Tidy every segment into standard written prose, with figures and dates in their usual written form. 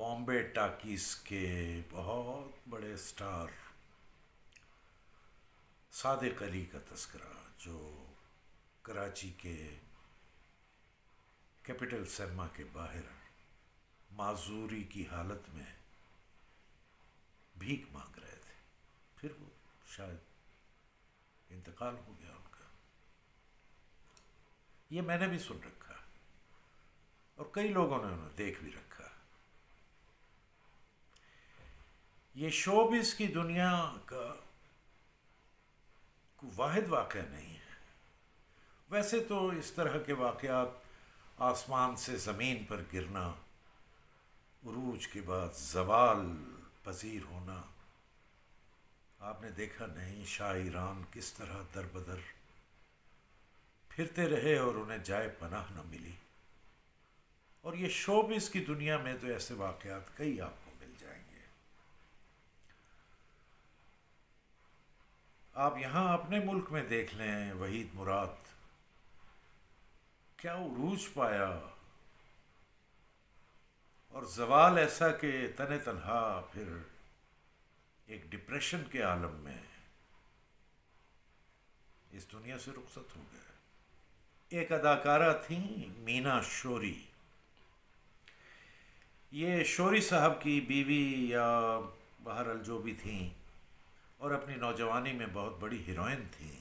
Bombay talkies کے بہت بڑے سٹار صادق علی کا تذکرہ، جو کراچی کے کیپٹل سینما کے باہر معذوری کی حالت میں بھیک مانگ رہے تھے. پھر وہ شاید انتقال ہو گیا ان کا. یہ میں نے بھی سن رکھا اور کئی لوگوں نے انہیں دیکھ بھی رکھا. یہ شوبز کی دنیا کا کوئی واحد واقعہ نہیں ہے. ویسے تو اس طرح کے واقعات، آسمان سے زمین پر گرنا، عروج کے بعد زوال پذیر ہونا، آپ نے دیکھا نہیں شاہ ایران کس طرح در بدر پھرتے رہے اور انہیں جائے پناہ نہ ملی. اور یہ شوبز کی دنیا میں تو ایسے واقعات کئی آپ کو مل جائیں گے. آپ یہاں اپنے ملک میں دیکھ لیں، وحید مراد کیا عروج پایا اور زوال ایسا کہ تن تنہا پھر ایک ڈپریشن کے عالم میں اس دنیا سے رخصت ہو گیا. ایک اداکارہ تھیں مینا شوری. یہ شوری صاحب کی بیوی یا بہرحال جو بھی تھیں، اور اپنی نوجوانی میں بہت بڑی ہیروئن تھیں.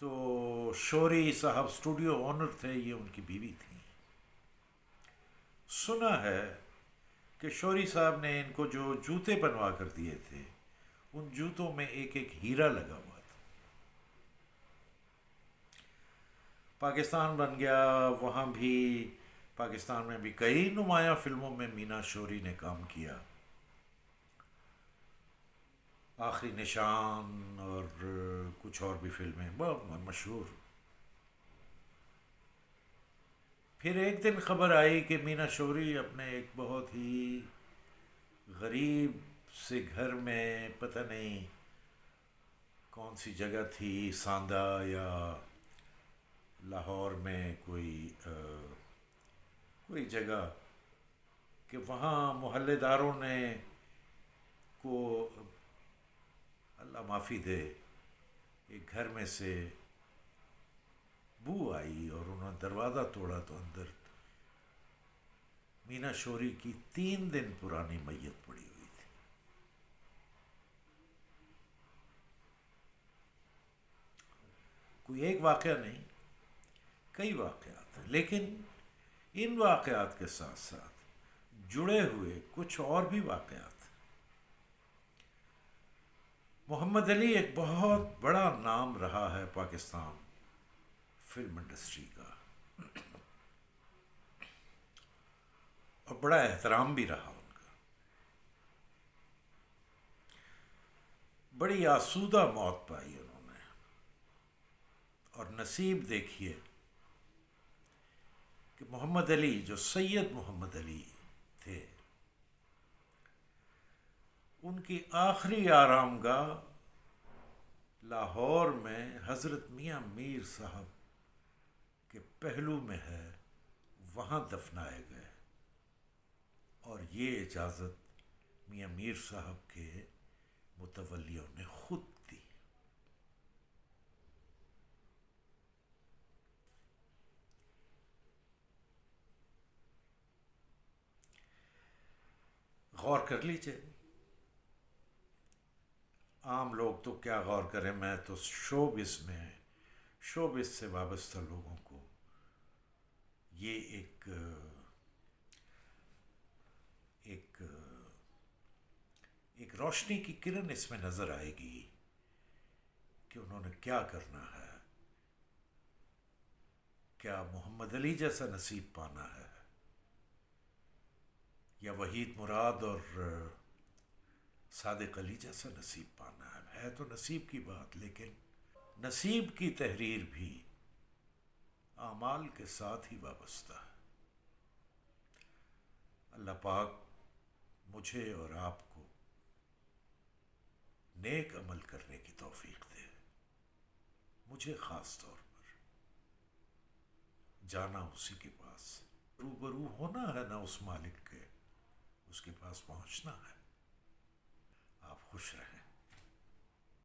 تو شوری صاحب اسٹوڈیو اونر تھے، یہ ان کی بیوی تھیں. سنا ہے کہ شوری صاحب نے ان کو جو جوتے بنوا کر دیے تھے، ان جوتوں میں ایک ایک ہیرا لگا ہوا تھا. پاکستان بن گیا، وہاں بھی پاکستان میں بھی کئی نمایاں فلموں میں مینا شوری نے کام کیا. آخری نشان اور کچھ اور بھی فلمیں بہت مشہور. پھر ایک دن خبر آئی کہ مینا شوری اپنے ایک بہت ہی غریب سے گھر میں، پتہ نہیں کون سی جگہ تھی، ساندا یا لاہور میں کوئی جگہ، کہ وہاں محلے داروں نے کو اللہ معافی دے ایک گھر میں سے بو آئی اور انہوں نے دروازہ توڑا تو اندر مینا شوری کی 3 دن پرانی میت پڑی ہوئی تھی. کوئی ایک واقعہ نہیں، کئی واقعات ہیں. لیکن ان واقعات کے ساتھ ساتھ جڑے ہوئے کچھ اور بھی واقعات. محمد علی ایک بہت بڑا نام رہا ہے پاکستان فلم انڈسٹری کا، اور بڑا احترام بھی رہا ان کا. بڑی آسودہ موت پائی انہوں نے، اور نصیب دیکھیے کہ محمد علی جو سید محمد علی تھے، ان کی آخری آرام گاہ لاہور میں حضرت میاں میر صاحب کے پہلو میں ہے، وہاں دفنائے گئے. اور یہ اجازت میاں میر صاحب کے متولیوں نے خود دی. غور کر لیجئے. عام لوگ تو کیا غور کریں، میں تو شوبز سے وابستہ لوگوں کو یہ ایک روشنی کی کرن اس میں نظر آئے گی کہ انہوں نے کیا کرنا ہے. کیا محمد علی جیسا نصیب پانا ہے، یا وحید مراد اور صادق علی جیسا نصیب پانا ہے. ہے تو نصیب کی بات، لیکن نصیب کی تحریر بھی اعمال کے ساتھ ہی وابستہ ہے. اللہ پاک مجھے اور آپ کو نیک عمل کرنے کی توفیق دے. مجھے خاص طور پر جانا اسی کے پاس، روبرو ہونا ہے نا اس مالک کے پاس پہنچنا ہے۔